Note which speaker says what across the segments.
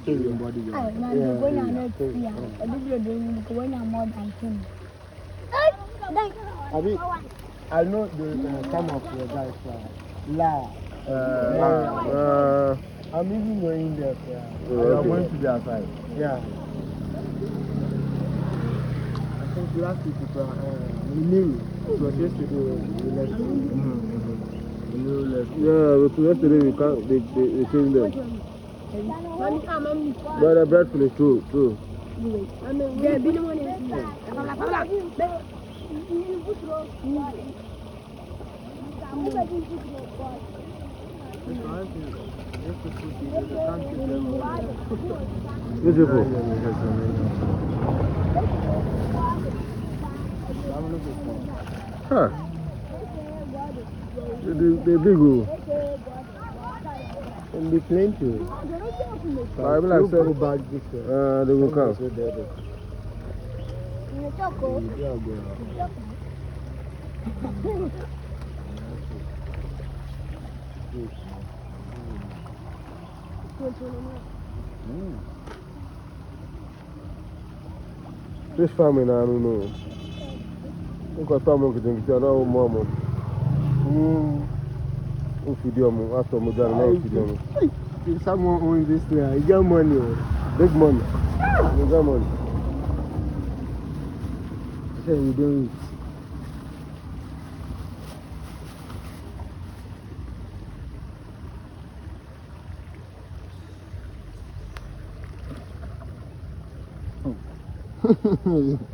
Speaker 1: body. I know some of your guys I'm even going there. I'm going to their side. Yeah. I think last week we knew it was yesterday we left.
Speaker 2: Yeah, but yesterday we can't. They changed them. But the bread is true. Beautiful. Huh. They big.
Speaker 1: And they claim to.
Speaker 2: I will like
Speaker 1: go back this way.
Speaker 2: They will come. Fish farming, I don't know. Look at someone who thinks you're not more. Who feed you? After Mujan, now feed you.
Speaker 1: If someone owns this land, you get money.
Speaker 2: Big money. You got money.
Speaker 1: So you don't eat.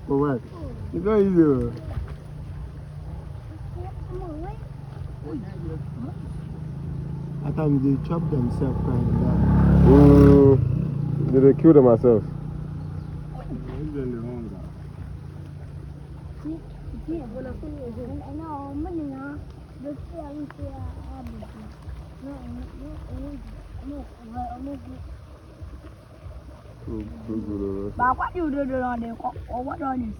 Speaker 1: For what? You don't eat it. At times they chop themselves kind
Speaker 2: Did they kill themselves?
Speaker 3: But what do you do on the or what on it?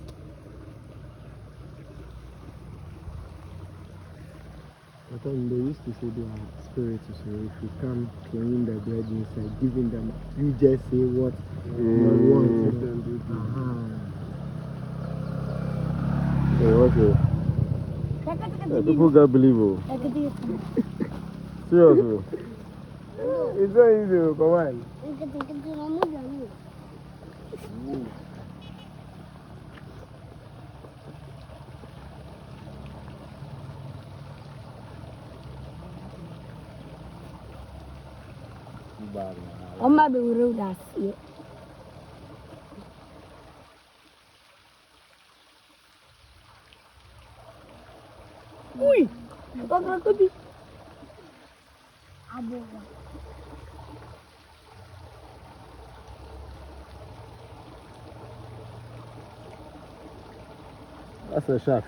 Speaker 1: At times they used to say they are spirits, so if you come cleaning the bread inside, giving them, you just say what you want.
Speaker 2: Okay. People can't believe it. Seriously.
Speaker 1: It's not easy, come on.
Speaker 3: I'm not the road that's it. Ui! Agora eu vi. A boca.
Speaker 2: That's a shark.